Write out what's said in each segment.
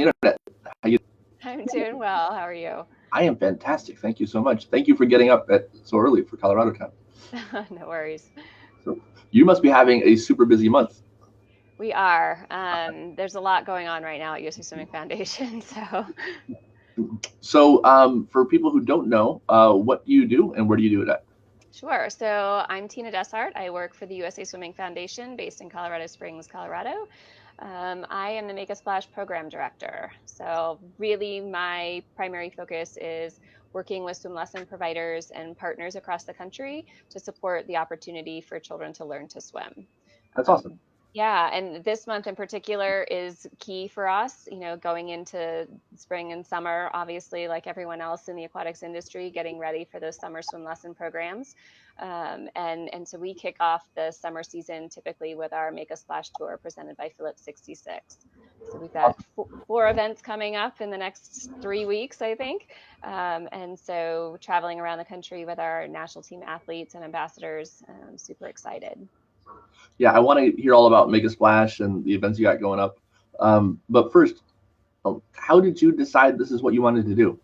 internet. How you? I'm doing well. How are you? I am fantastic. Thank you so much. Thank you for getting up at so early for Colorado time. No worries. So you must be having a super busy month. We are. There's a lot going on right now at USC Swimming Foundation. So for people who don't know, what do you do and where do you do it at? Sure. So I'm Tina Dessart. I work for the USA Swimming Foundation based in Colorado Springs, Colorado. I am the Make a Splash program director. So really my primary focus is working with swim lesson providers and partners across the country to support the opportunity for children to learn to swim. That's awesome. Um, yeah, and this month in particular is key for us, going into spring and summer, obviously, like everyone else in the aquatics industry, getting ready for those summer swim lesson programs. And so we kick off the summer season typically with our Make a Splash tour presented by Phillips 66. So we've got four events coming up in the next 3 weeks, I think. And so traveling around the country with our national team athletes and ambassadors, super excited. Yeah, I want to hear all about Make a Splash and the events you got going up. But first, how did you decide this is what you wanted to do?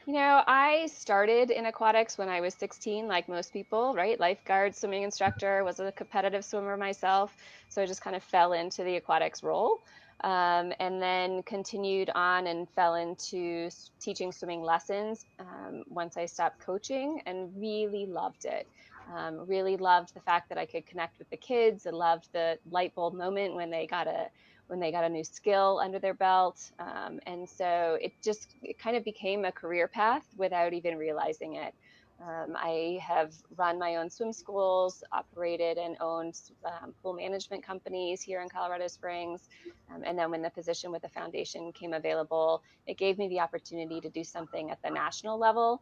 I started in aquatics when I was 16, like most people, right? Lifeguard, swimming instructor, was a competitive swimmer myself. So I just kind of fell into the aquatics role. And then continued on and fell into teaching swimming lessons once I stopped coaching and really loved it. Really loved the fact that I could connect with the kids. I loved the light bulb moment when they got a new skill under their belt. And so it kind of became a career path without even realizing it. I have run my own swim schools, operated and owned pool management companies here in Colorado Springs. And then when the position with the foundation came available, it gave me the opportunity to do something at the national level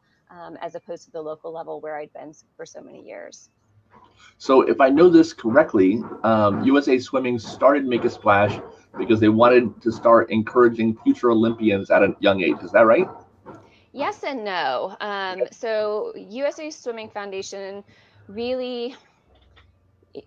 as opposed to the local level where I'd been for so many years. So if I know this correctly, USA Swimming started Make a Splash because they wanted to start encouraging future Olympians at a young age. Is that right? Yes and no. So USA Swimming Foundation really,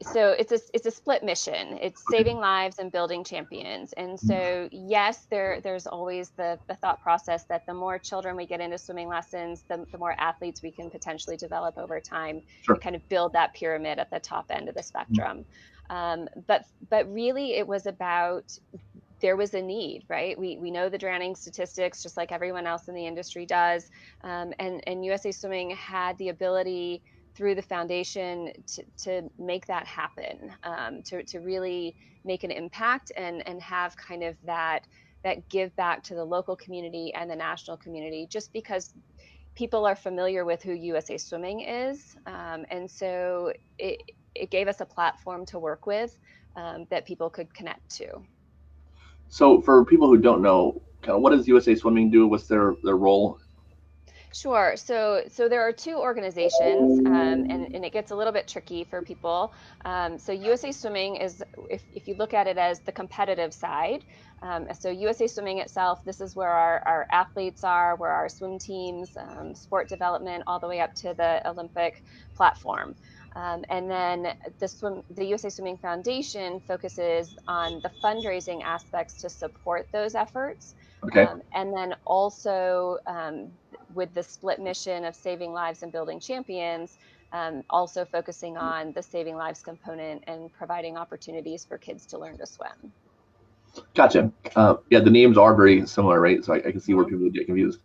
so it's a split mission. It's saving lives and building champions. And so yes, there's always the thought process that the more children we get into swimming lessons, the more athletes we can potentially develop over time Sure. and kind of build that pyramid at the top end of the spectrum. But really, it was about there was a need, right? We know the drowning statistics just like everyone else in the industry does. And USA Swimming had the ability through the foundation to make that happen, to really make an impact and have kind of that give back to the local community and the national community, just because people are familiar with who USA Swimming is. And so it gave us a platform to work with that people could connect to. So for people who don't know, kind of what does USA Swimming do? What's their role? Sure. So there are two organizations, and it gets a little bit tricky for people. So USA Swimming is, if you look at it as the competitive side, so USA Swimming itself, this is where our athletes are, where our swim teams, sport development, all the way up to the Olympic platform. And then the USA Swimming Foundation focuses on the fundraising aspects to support those efforts. Okay. And then also with the split mission of saving lives and building champions, also focusing on the saving lives component and providing opportunities for kids to learn to swim. Gotcha. Yeah, the names are very similar, right? So I can see where Mhm. people get confused.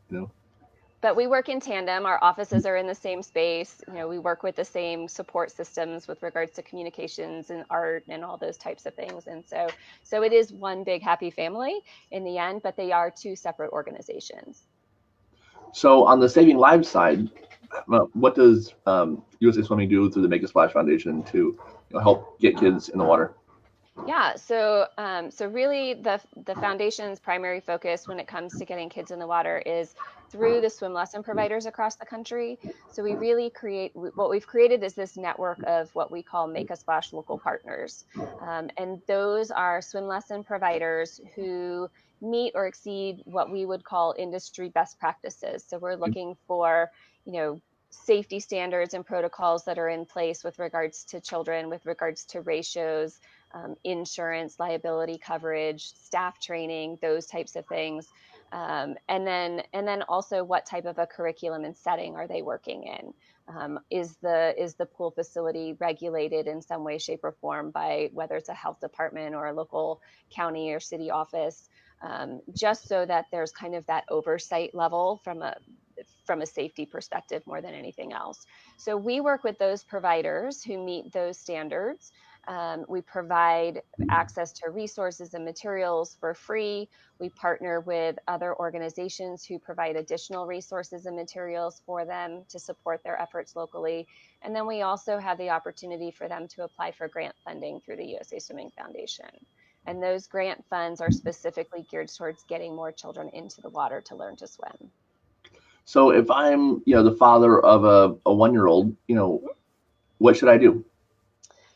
But we work in tandem. Our offices are in the same space. We work with the same support systems with regards to communications and art and all those types of things. And so it is one big happy family in the end, but they are two separate organizations. So on the Saving Lives side, what does USA Swimming do through the Make a Splash Foundation to help get kids in the water? Yeah, so really the foundation's primary focus when it comes to getting kids in the water is through the swim lesson providers across the country. So we really what we've created is this network of what we call Make a Splash local partners. And those are swim lesson providers who meet or exceed what we would call industry best practices. So we're looking for, safety standards and protocols that are in place with regards to children, with regards to ratios, insurance, liability coverage, staff training, those types of things. And then also what type of a curriculum and setting are they working in? Is the pool facility regulated in some way, shape, or form by whether it's a health department or a local county or city office? Just so that there's kind of that oversight level from a safety perspective more than anything else. So we work with those providers who meet those standards. We provide access to resources and materials for free. We partner with other organizations who provide additional resources and materials for them to support their efforts locally. And then we also have the opportunity for them to apply for grant funding through the USA Swimming Foundation. And those grant funds are specifically geared towards getting more children into the water to learn to swim. So if I'm, the father of a 1-year-old, what should I do?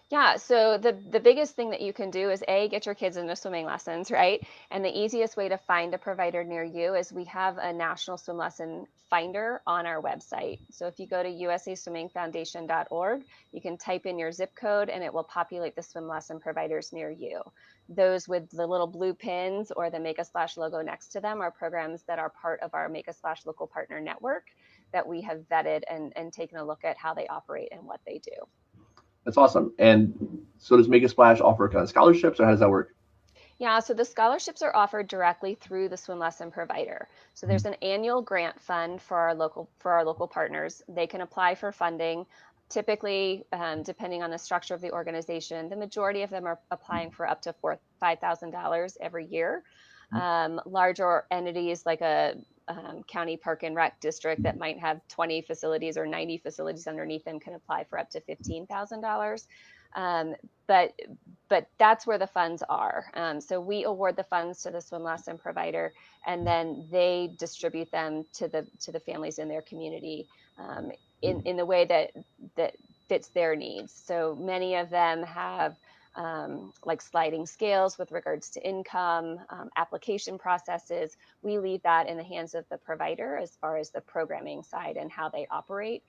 Yeah, so the biggest thing that you can do is get your kids into swimming lessons, right? And the easiest way to find a provider near you is we have a national swim lesson finder on our website. So if you go to usaswimmingfoundation.org, you can type in your zip code and it will populate the swim lesson providers near you. Those with the little blue pins or the Make a Splash logo next to them are programs that are part of our Make a Splash local partner network that we have vetted and taken a look at how they operate and what they do. That's awesome. And so does Make a Splash offer kind of scholarships, or how does that work? Yeah, so the scholarships are offered directly through the swim lesson provider. So there's an annual grant fund for our local partners. They can apply for funding. Typically, depending on the structure of the organization, the majority of them are applying for up to $5,000 every year. Larger entities like a county park and rec district that might have 20 facilities or 90 facilities underneath them can apply for up to $15,000. But that's where the funds are. So we award the funds to the swim lesson provider, and then they distribute them to the families in their community in the way that fits their needs. So many of them have like sliding scales with regards to income, application processes. We leave that in the hands of the provider as far as the programming side and how they operate.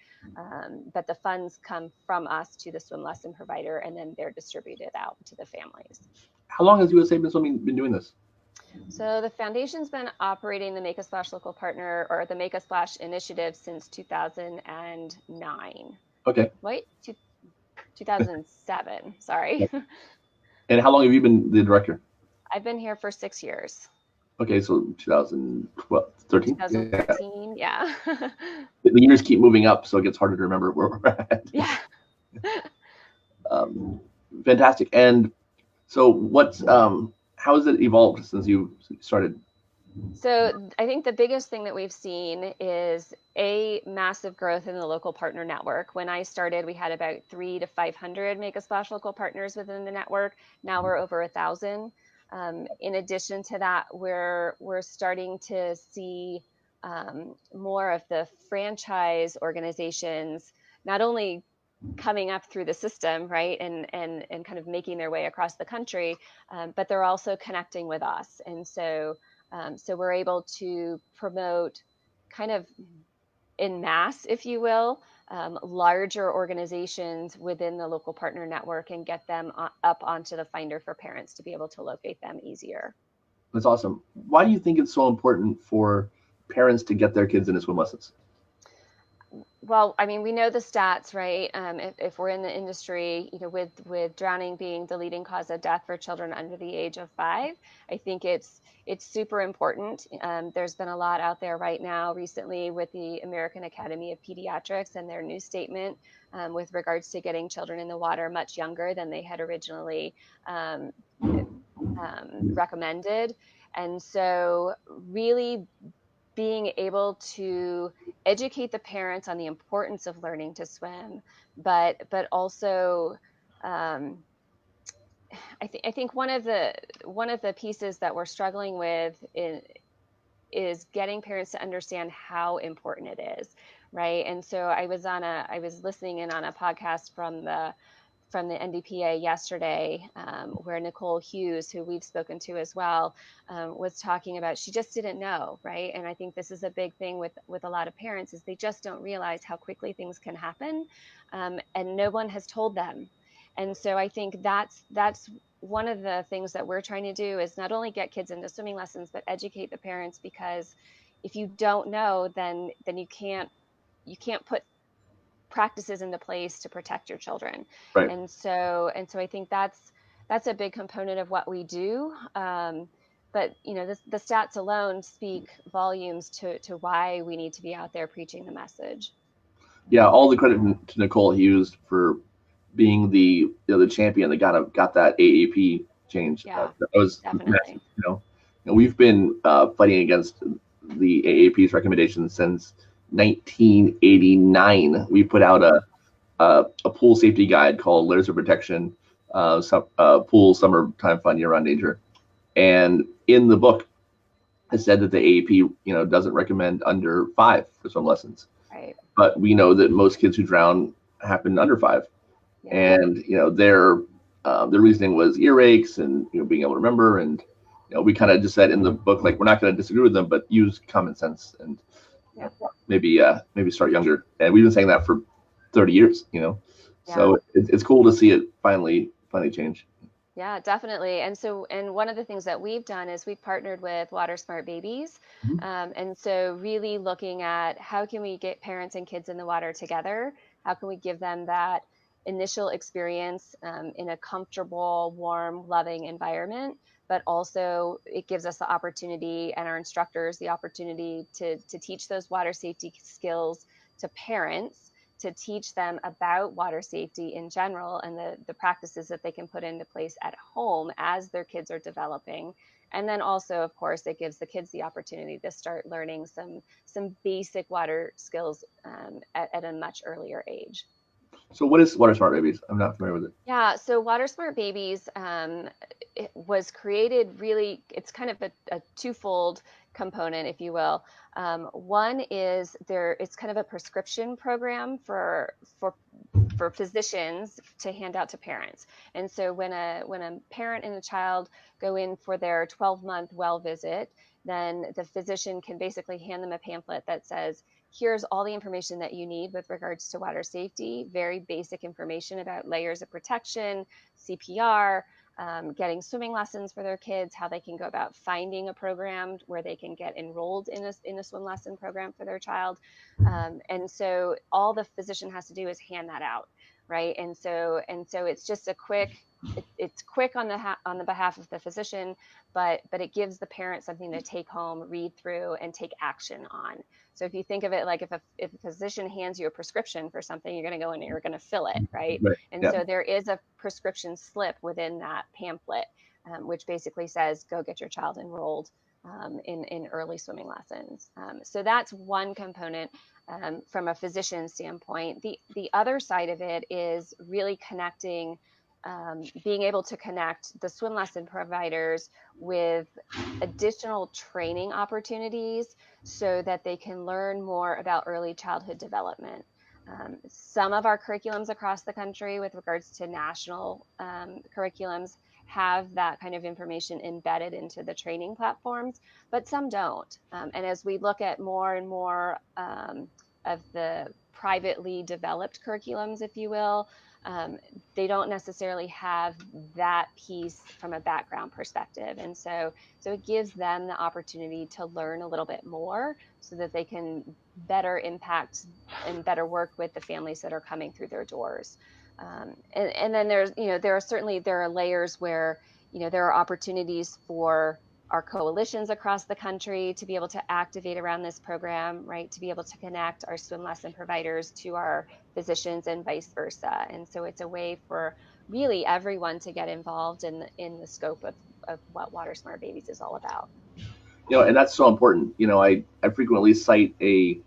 But the funds come from us to the swim lesson provider, and then they're distributed out to the families. How long has USA Swimming been doing this? So the foundation's been operating the Make a Splash local partner, or the Make a Splash initiative, since 2009. Okay. Wait, 2007. Sorry. And how long have you been the director? I've been here for 6 years. Okay, so 2012, 13? 2013, yeah. The years keep moving up, so it gets harder to remember where we're at. Yeah. Fantastic. And so how has it evolved since you started? So I think the biggest thing that we've seen is a massive growth in the local partner network. When I started, we had about 300 to 500 Make a Splash local partners within the network. Now we're over 1,000. In addition to that, we're starting to see more of the franchise organizations not only coming up through the system, right, and kind of making their way across the country, but they're also connecting with us. And so we're able to promote kind of en masse, if you will, larger organizations within the local partner network and get them up onto the finder for parents to be able to locate them easier. That's awesome. Why do you think it's so important for parents to get their kids into swim lessons? Well, I mean, we know the stats, right? If we're in the industry, with drowning being the leading cause of death for children under the age of 5, I think it's super important. There's been a lot out there right now recently with the American Academy of Pediatrics and their new statement with regards to getting children in the water much younger than they had originally recommended. And so really being able to educate the parents on the importance of learning to swim, but also I think one of the pieces that we're struggling with is getting parents to understand how important it is, right? And so I was listening in on a podcast from the NDPA yesterday, where Nicole Hughes, who we've spoken to as well, was talking about, she just didn't know, right? And I think this is a big thing with a lot of parents, is they just don't realize how quickly things can happen, and no one has told them. And so I think that's one of the things that we're trying to do is not only get kids into swimming lessons, but educate the parents, because if you don't know, then you can't put practices into place to protect your children. Right. And so I think that's a big component of what we do. But the stats alone speak volumes to why we need to be out there preaching the message. Yeah, all the credit to Nicole Hughes for being the champion that got that AAP change. Yeah, That was definitely. massive. We've been fighting against the AAP's recommendations since 1989. We put out a pool safety guide called Layers of Protection, Pool Summertime Fun Year-Round Danger, and in the book, it said that the AAP doesn't recommend under 5 for swim lessons. Right. But we know that most kids who drown happen under 5. Yeah. And their reasoning was earaches and being able to remember, and we kind of just said in the book, like, we're not going to disagree with them, but use common sense and maybe start younger. And we've been saying that for 30 years. So it's cool to see it finally change. Yeah, definitely. And one of the things that we've done is we've partnered with Water Smart Babies. And so really looking at how can we get parents and kids in the water together? How can we give them that initial experience in a comfortable, warm, loving environment? But also it gives us the opportunity, and our instructors the opportunity to teach those water safety skills to parents, to teach them about water safety in general and the practices that they can put into place at home as their kids are developing. And then also, of course, it gives the kids the opportunity to start learning some basic water skills at a much earlier age. So what is Water Smart Babies? I'm not familiar with it. Yeah, so Water Smart Babies it was created really, it's kind of a twofold component, if you will. One is it's kind of a prescription program for physicians to hand out to parents. And so when a parent and a child go in for their 12-month well visit, then the physician can basically hand them a pamphlet that says, here's all the information that you need with regards to water safety, very basic information about layers of protection, CPR, getting swimming lessons for their kids, how they can go about finding a program where they can get enrolled in a swim lesson program for their child. And so all the physician has to do is hand that out, right? And so it's just it's quick on the behalf of the physician, but it gives the parent something to take home, read through, and take action on. So if you think of it like if a physician hands you a prescription for something, you're going to go in and you're going to fill it, right? And so there is a prescription slip within that pamphlet, which basically says, go get your child enrolled in early swimming lessons. So that's one component from a physician standpoint. The other side of it is really connecting, being able to connect the swim lesson providers with additional training opportunities so that they can learn more about early childhood development. Some of our curriculums across the country with regards to national curriculums have that kind of information embedded into the training platforms, but some don't. And as we look at more and more of the privately developed curriculums, if you will, they don't necessarily have that piece from a background perspective. And so it gives them the opportunity to learn a little bit more so that they can better impact and better work with the families that are coming through their doors. And then there are layers where, there are opportunities for our coalitions across the country to be able to activate around this program, right? To be able to connect our swim lesson providers to our physicians and vice versa. And so it's a way for really everyone to get involved in the scope of what Water Smart Babies is all about. And that's so important. I frequently cite a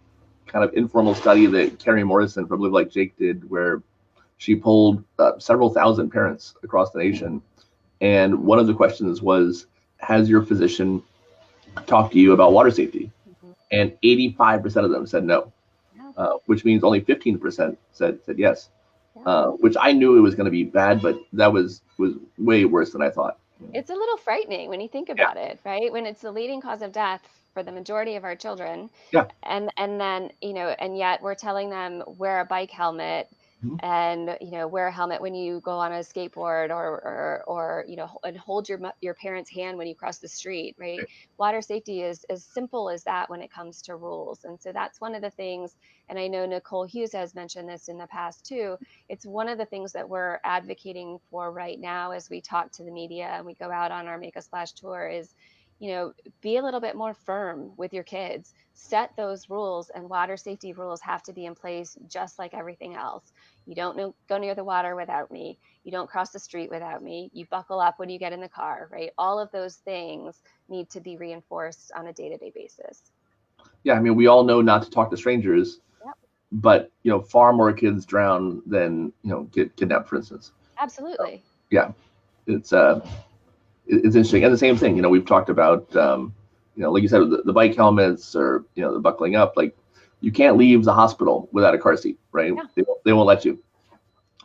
kind of informal study that Carrie Morrison from Live Like Jake did, where she polled several thousand parents across the nation. And one of the questions was, has your physician talked to you about water safety? And 85% of them said no, which means only 15% said yes, which I knew it was going to be bad, but that was way worse than I thought. It's a little frightening when you think about it, right? When it's the leading cause of death for the majority of our children. Yeah. And then, and yet we're telling them wear a bike helmet, Mhm. and wear a helmet when you go on a skateboard, or and hold your parents' hand when you cross the street, right? Water safety is as simple as that when it comes to rules. And so that's one of the things, and I know Nicole Hughes has mentioned this in the past too. It's one of the things that we're advocating for right now as we talk to the media and we go out on our Make a Splash tour is, be a little bit more firm with your kids, set those rules, and water safety rules have to be in place just like everything else. You don't go near the water without me. You don't cross the street without me. You buckle up when you get in the car, right? All of those things need to be reinforced on a day-to-day basis. Yeah, I mean, we all know not to talk to strangers, Yep. but far more kids drown than get kidnapped, for instance. Absolutely. Yeah, it's interesting. And the same thing, we've talked about, like you said, the bike helmets, or the buckling up. Like, you can't leave the hospital without a car seat, right? Yeah. They won't let you.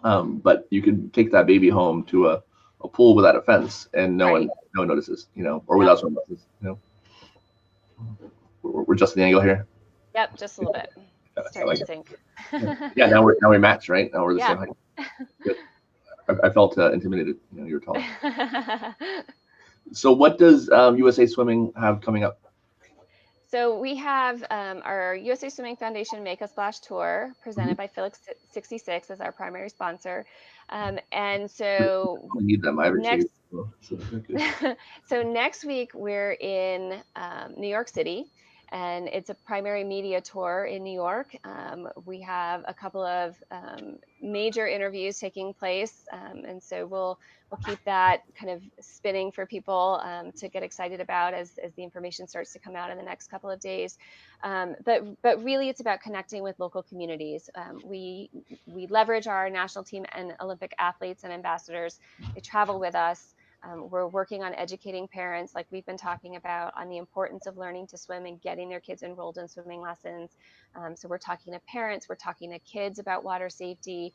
But you can take that baby home to a pool without a fence, and no Right. one notices, or Yep. without sunglasses. We're just the angle here. Yep, just a little bit. I Starting like to it. sink. Yeah, now we match, right? Now we're the Yeah. same height. Good. I felt intimidated. You're taller. So what does USA Swimming have coming up? So we have our USA Swimming Foundation Make a Splash Tour Mhm. presented by Phillips 66 as our primary sponsor. And so I need them. I have a next cave. So good. so next week we're in New York City, and it's a primary media tour in New York. We have a couple of major interviews taking place, and so we'll keep that kind of spinning for people to get excited about as the information starts to come out in the next couple of days. But really, it's about connecting with local communities. We leverage our national team and Olympic athletes and ambassadors. They travel with us. We're working on educating parents, like we've been talking about, on the importance of learning to swim and getting their kids enrolled in swimming lessons. So we're talking to parents, we're talking to kids about water safety.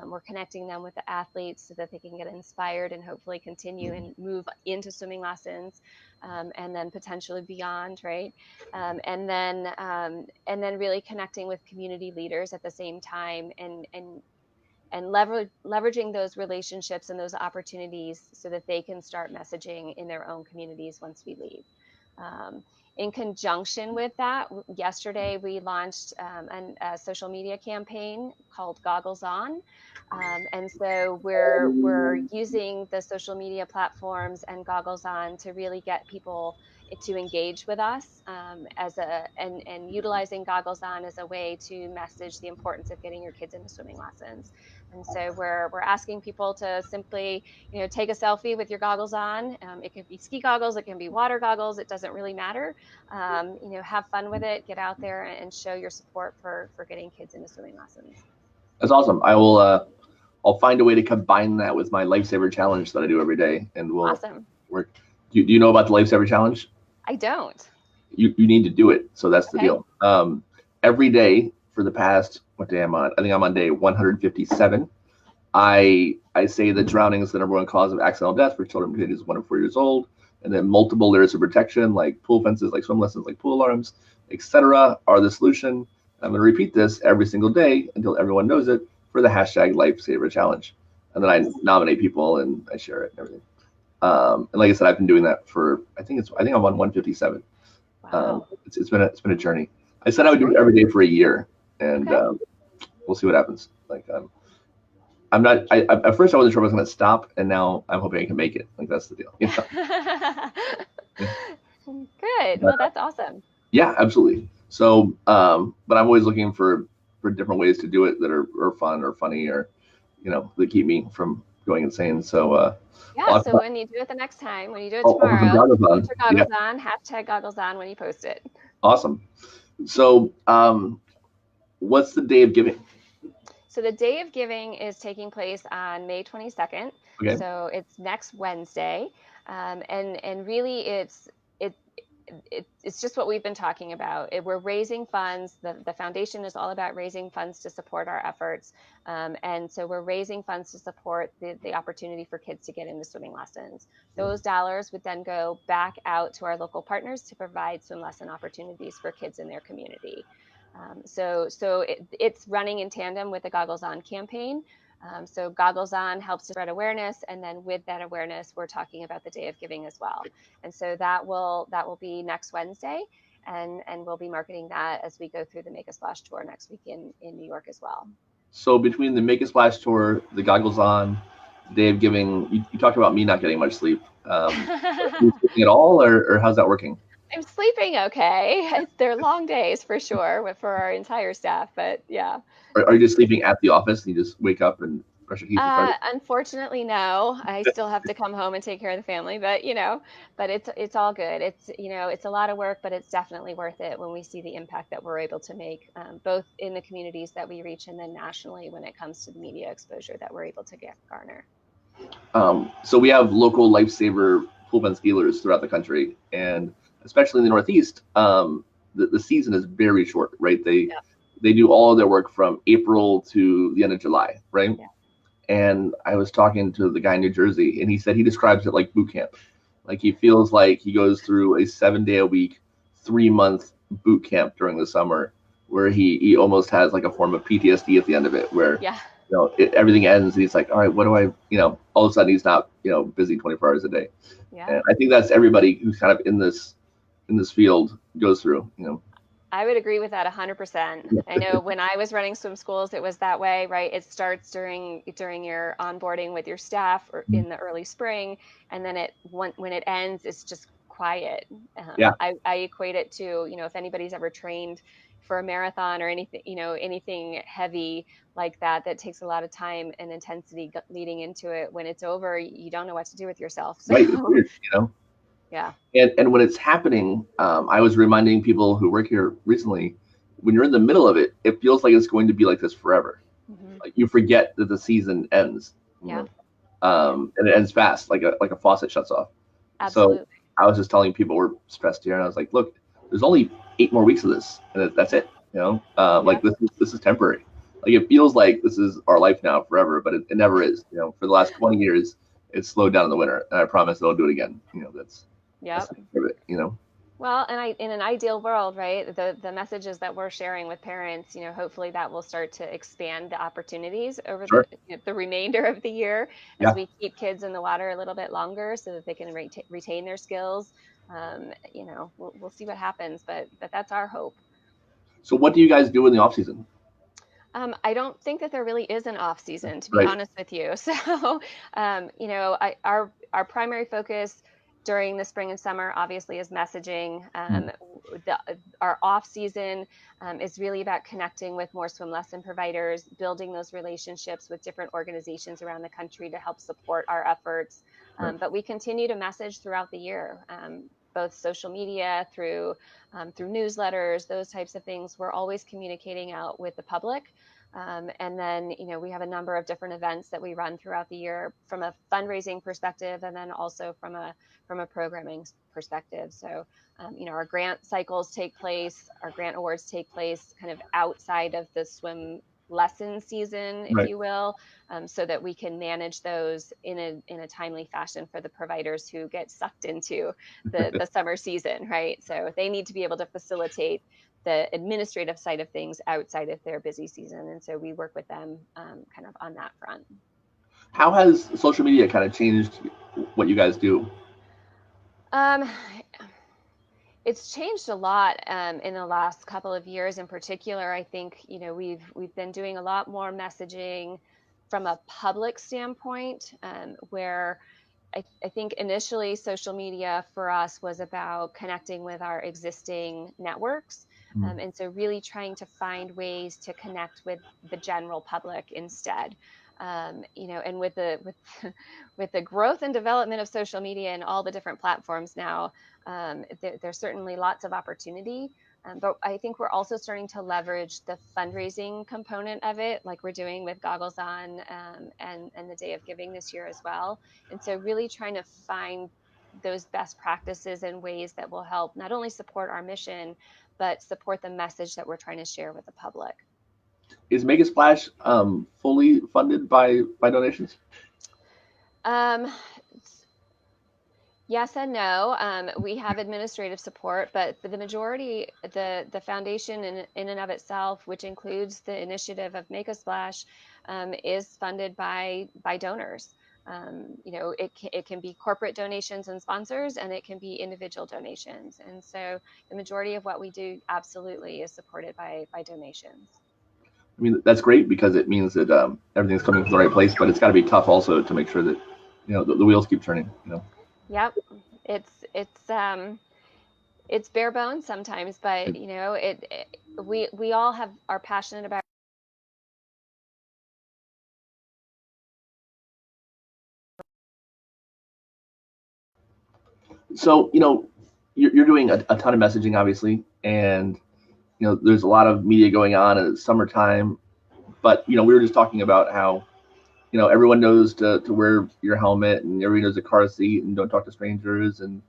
We're connecting them with the athletes so that they can get inspired and hopefully continue and move into swimming lessons, and then potentially beyond, right? And then really connecting with community leaders at the same time, and leveraging those relationships and those opportunities so that they can start messaging in their own communities once we leave. Um, in conjunction with that, yesterday we launched a social media campaign called Goggles On, and so we're using the social media platforms and Goggles On to really get people to engage with us, and utilizing Goggles On as a way to message the importance of getting your kids into swimming lessons. And so we're asking people to simply, take a selfie with your goggles on. It can be ski goggles, it can be water goggles. It doesn't really matter. Have fun with it. Get out there and show your support for getting kids into swimming lessons. That's awesome. I will. I'll find a way to combine that with my Lifesaver Challenge that I do every day, and we'll Awesome. work. Do you know about the Lifesaver Challenge? I don't. You need to do it. So that's the Okay. deal. Every day for the past, what day am I on? I think I'm on day 157. I say that drowning is the number one cause of accidental death for children between ages 1 and 4 years old, and then multiple layers of protection, like pool fences, like swim lessons, like pool alarms, etc., are the solution. I'm going to repeat this every single day until everyone knows it for the hashtag Lifesaver Challenge, and then I nominate people and I share it and everything. And like I said, I've been doing that for I think I'm on 157. Wow. It's been a journey. I said I would do it every day for a year, and Okay. we'll see what happens. Like I'm not. At first I wasn't sure I was going to stop, and now I'm hoping I can make it. Like, that's the deal. Yeah. Good. But, Well, that's awesome. yeah, absolutely. So, but I'm always looking for different ways to do it that are fun or funny, or that keep me from going insane. So, Yeah. So when you do it the next time, when you do it I'll put some tomorrow, goggles put on. your Yeah, goggles on, hashtag goggles on when you post it. awesome. So, what's the day of giving? So the Day of Giving is taking place on May 22nd. Okay. So it's next Wednesday. And really it, it's just what we've been talking about. We're raising funds. The foundation is all about raising funds to support our efforts. And so we're raising funds to support the opportunity for kids to get into swimming lessons. Those dollars would then go back out to our local partners to provide swim lesson opportunities for kids in their community. It's running in tandem with the Goggles On campaign. So Goggles On helps to spread awareness, and then with that awareness, we're talking about the Day of Giving as well. And so that will be next Wednesday, and we'll be marketing that as we go through the Make a Splash tour next week in New York as well. So between the Make a Splash tour, the Goggles On, Day of Giving, you talked about me not getting much sleep. Are you sleeping at all, or how's that working? I'm sleeping okay. They're long days for sure for our entire staff, but yeah. Are you just sleeping at the office and you just wake up and brush your teeth and start? Unfortunately, no. I still have to come home and take care of the family, but but it's all good. It's a lot of work, but it's definitely worth it when we see the impact that we're able to make, both in the communities that we reach and then nationally when it comes to the media exposure that we're able to garner. So we have local lifesaver pool fence dealers throughout the country, and especially in the Northeast, the season is very short, right? They do all of their work from April to the end of July, right? Yeah. And I was talking to the guy in New Jersey, and he said he describes it like boot camp. Like he feels like he goes through a 7-day-a-week, 3-month boot camp during the summer, where he almost has like a form of PTSD at the end of it, where everything ends, and he's like, all right, what do I, all of a sudden he's not, busy 24 hours a day. Yeah. And I think that's everybody who's kind of in this field goes through. I would agree with that 100%. I know when I was running swim schools, it was that way, right? It starts during your onboarding with your staff or in the early spring, and then when it ends, it's just quiet. I equate it to, if anybody's ever trained for a marathon or anything, anything heavy like that takes a lot of time and intensity leading into it. When it's over, you don't know what to do with yourself. So. Right, it's weird, Yeah. And when it's happening, I was reminding people who work here recently, when you're in the middle of it, it feels like it's going to be like this forever. Mm-hmm. Like you forget that the season ends. Yeah. And it ends fast, like a faucet shuts off. Absolutely. So I was just telling people we're stressed here, and I was like, look, there's only 8 more weeks of this, and that's it. Like this is temporary. Like it feels like this is our life now forever, but it never is. For the last 20 years, it's slowed down in the winter, and I promise they'll do it again. That's Well, and in an ideal world, right, the messages that we're sharing with parents, hopefully that will start to expand the opportunities over the remainder of the year as we keep kids in the water a little bit longer so that they can retain their skills. We'll see what happens, but that's our hope. So what do you guys do in the off season? I don't think that there really is an off season, to be honest with you. So, our primary focus during the spring and summer obviously is messaging. Our off season is really about connecting with more swim lesson providers, building those relationships with different organizations around the country to help support our efforts. But we continue to message throughout the year, both social media, through newsletters, those types of things. We're always communicating out with the public. And then, we have a number of different events that we run throughout the year from a fundraising perspective, and then also from a programming perspective. So, our grant cycles take place, our grant awards take place kind of outside of the swim lesson season, if you will, so that we can manage those in a timely fashion for the providers who get sucked into the summer season, right? So they need to be able to facilitate the administrative side of things outside of their busy season. And so we work with them kind of on that front. How has social media kind of changed what you guys do? It's changed a lot in the last couple of years. In particular, I think we've been doing a lot more messaging from a public standpoint, where I think initially social media for us was about connecting with our existing networks. And so really trying to find ways to connect with the general public instead. And with the growth and development of social media and all the different platforms now, there's certainly lots of opportunity. But I think we're also starting to leverage the fundraising component of it, like we're doing with Goggles On and the Day of Giving this year as well. And so really trying to find those best practices and ways that will help not only support our mission, but support the message that we're trying to share with the public. Is Make a Splash fully funded by donations? Yes and no. We have administrative support, but for the majority, the foundation in and of itself, which includes the initiative of Make a Splash, is funded by donors. It can be corporate donations and sponsors, and it can be individual donations. And so the majority of what we do absolutely is supported by donations. I mean, that's great because it means that everything's coming from the right place, but it's got to be tough also to make sure that, the wheels keep turning, Yep. It's bare bones sometimes, but we all are passionate about. So, you're doing a ton of messaging, obviously, and, there's a lot of media going on, and it's summertime, but, we were just talking about how, everyone knows to wear your helmet, and everybody knows the car seat, and don't talk to strangers, and,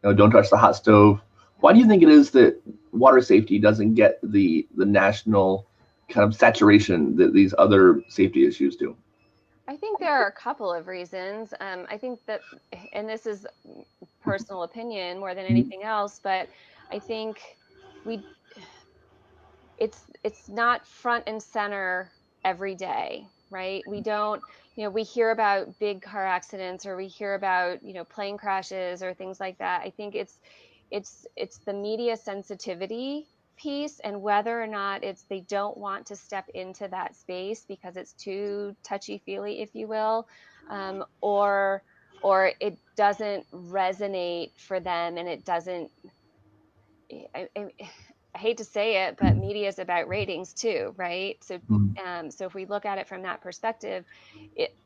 don't touch the hot stove. Why do you think it is that water safety doesn't get the national kind of saturation that these other safety issues do? I think there are a couple of reasons. I think that, and this is personal opinion more than anything else, but I think we it's not front and center every day, right? We don't, we hear about big car accidents, or we hear about, plane crashes or things like that. I think it's the media sensitivity piece, and whether or not it's they don't want to step into that space because it's too touchy feely, if you will, or it doesn't resonate for them, and it doesn't. I hate to say it, but media is about ratings too, right? So, Mhm. so if we look at it from that perspective,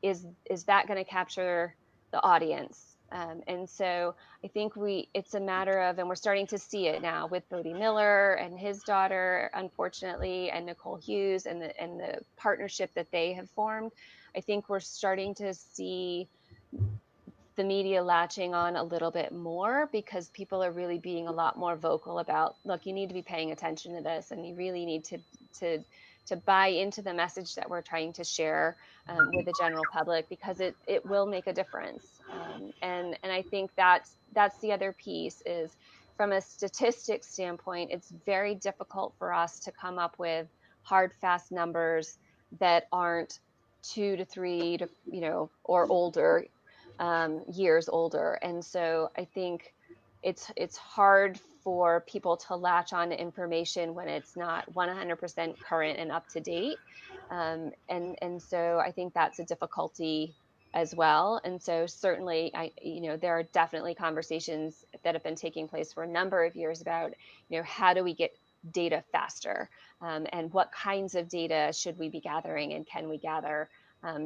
is that going to capture the audience? And so I think it's a matter of, and we're starting to see it now with Bodie Miller and his daughter, unfortunately, and Nicole Hughes, and the partnership that they have formed. I think we're starting to see the media latching on a little bit more, because people are really being a lot more vocal about, look, you need to be paying attention to this, and you really need to to buy into the message that we're trying to share with the general public, because it will make a difference. And I think that's the other piece is, from a statistics standpoint, it's very difficult for us to come up with hard, fast numbers that aren't 2 to 3 to or older, years older. And so I think it's hard for people to latch on to information when it's not 100% current and up to date. And so I think that's a difficulty as well. And so certainly there are definitely conversations that have been taking place for a number of years about, how do we get data faster, and what kinds of data should we be gathering, and can we gather,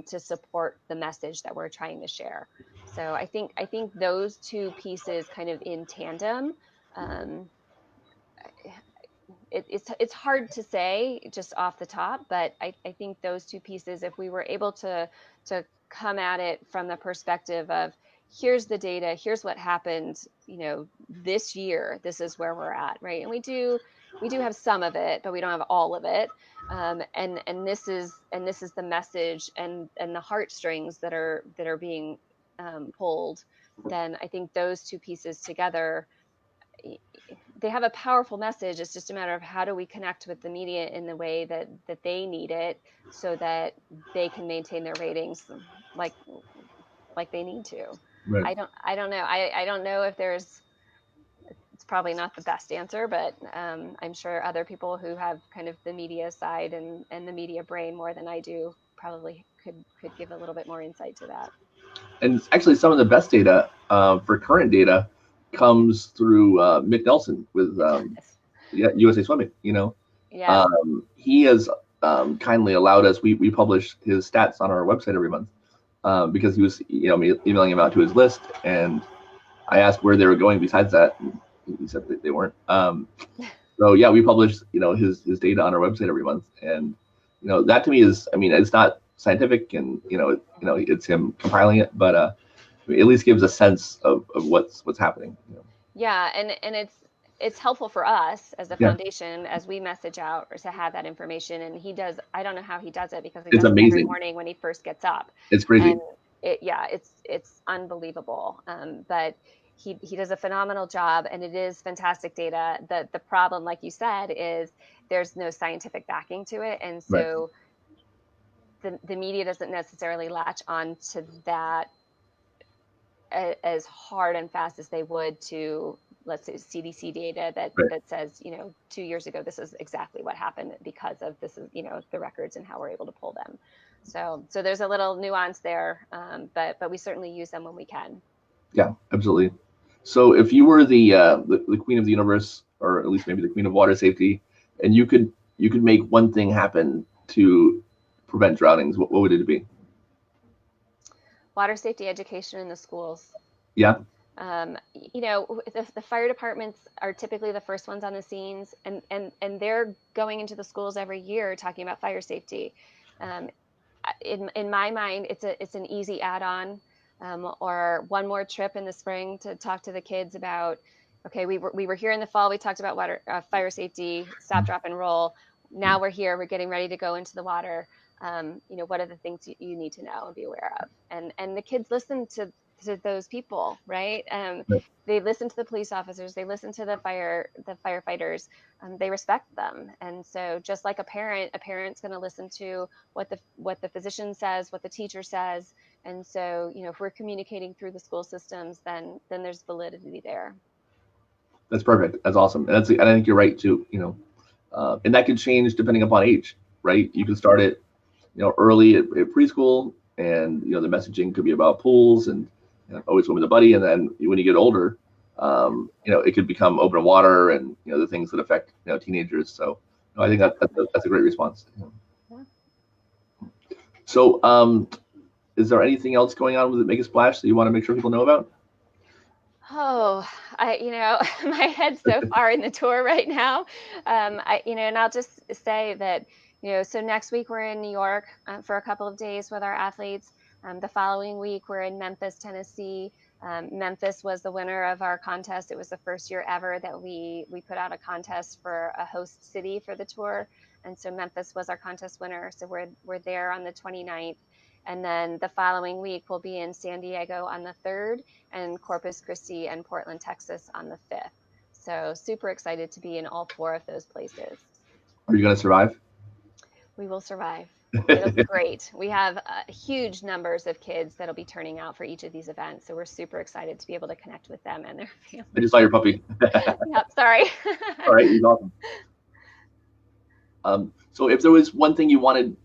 to support the message that we're trying to share. So I think those two pieces kind of in tandem. Um, it's hard to say just off the top, but I think those two pieces, if we were able to come at it from the perspective of, here's the data, here's what happened, this year, this is where we're at, right? And we do have some of it, but we don't have all of it. And this is the message, and the heartstrings that are being pulled. Then I think those two pieces together, they have a powerful message. It's just a matter of, how do we connect with the media in the way that they need it, so that they can maintain their ratings like they need to. Right. I don't know. I don't know if there's, it's probably not the best answer, but I'm sure other people who have kind of the media side and the media brain more than I do probably could give a little bit more insight to that. And actually, some of the best data for current data comes through Mick Nelson with USA Swimming. Yes. He has kindly allowed us. We publish his stats on our website every month because he was emailing them out to his list, and I asked where they were going besides that. And he said that they weren't. So yeah, we publish his data on our website every month, and that to me is, I mean, it's not scientific, and it's him compiling it, but it at least gives a sense of what's happening. Yeah, and it's helpful for us as a Yeah, foundation, as we message out, or to have that information. And he does, I don't know how he does it, because he it's does it every amazing. morning when he first gets up. It's And crazy. yeah, it's unbelievable. But he does a phenomenal job, and it is fantastic data. The problem, like you said, is there's no scientific backing to it, and Right. so the media doesn't necessarily latch on to that as hard and fast as they would to, let's say, CDC data Right. that says, 2 years ago, this is exactly what happened because of this is, the records and how we're able to pull them. So there's a little nuance there, but we certainly use them when we can. Yeah, absolutely. So if you were the queen of the universe, or at least maybe the queen of water safety, and you could make one thing happen to prevent drownings, what would it be? Water safety education in the schools. Yeah. The fire departments are typically the first ones on the scenes, and they're going into the schools every year talking about fire safety. Um, in my mind, it's an easy add-on, or one more trip in the spring to talk to the kids about. Okay, we were here in the fall. We talked about water fire safety, stop, drop, and roll. Now we're here. We're getting ready to go into the water. What are the things you need to know and be aware of? And the kids listen to those people, right? Right. They listen to the police officers. They listen to the firefighters. They respect them. And so, just like a parent's going to listen to what the physician says, what the teacher says. And so, if we're communicating through the school systems, then there's validity there. That's perfect. That's awesome. And I think you're right too. And that could change depending upon age, right? You can start it, early at preschool, and the messaging could be about pools and always swim with a buddy. And then when you get older, it could become open water and the things that affect teenagers. So I think that's a great response. Yeah. So is there anything else going on with Make a Splash that you want to make sure people know about? Oh, my head's so far in the tour right now. And I'll just say that, so next week we're in New York for a couple of days with our athletes. The following week we're in Memphis, Tennessee. Memphis was the winner of our contest. It was the first year ever that we put out a contest for a host city for the tour. And so Memphis was our contest winner. So we're there on the 29th. And then the following week we'll be in San Diego on the 3rd, and Corpus Christi and Portland, Texas on the 5th. So super excited to be in all 4 of those places. Are you going to survive? We will survive. It'll be great. We have huge numbers of kids that'll be turning out for each of these events. So we're super excited to be able to connect with them and their families. I just saw your puppy. Yep, sorry. All right, he's awesome. So if there was one thing you wanted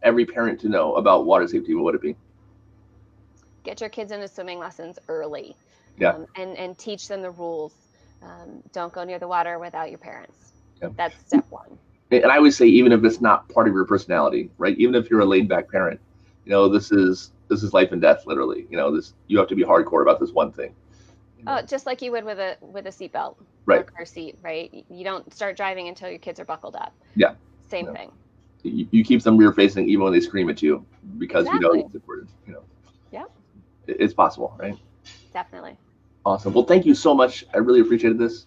every parent to know about water safety, what would it be? Get your kids into swimming lessons early. Yeah. And teach them the rules. Don't go near the water without your parents. Yeah. That's step 1. And I always say, even if it's not part of your personality, right? Even if you're a laid back parent, this is life and death, literally. You have to be hardcore about this one thing. Oh, just like you would with a seatbelt, right, or a car seat, right? You don't start driving until your kids are buckled up. Yeah. Same thing. You keep them rear facing even when they scream at you, because exactly. it's important. Yep. It's possible, right? Definitely. Awesome. Well, thank you so much. I really appreciated this.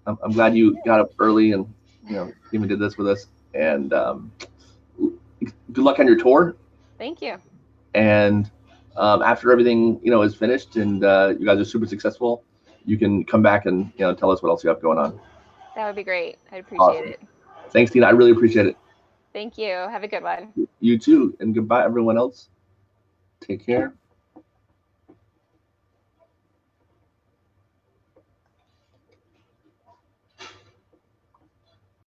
I'm glad you got up early and even did this with us. And good luck on your tour. Thank you. And after everything is finished and you guys are super successful, you can come back and tell us what else you have going on. That would be great. I'd appreciate it. Thanks, Tina. I really appreciate it. Thank you. Have a good one. You too. And goodbye, everyone else. Take care.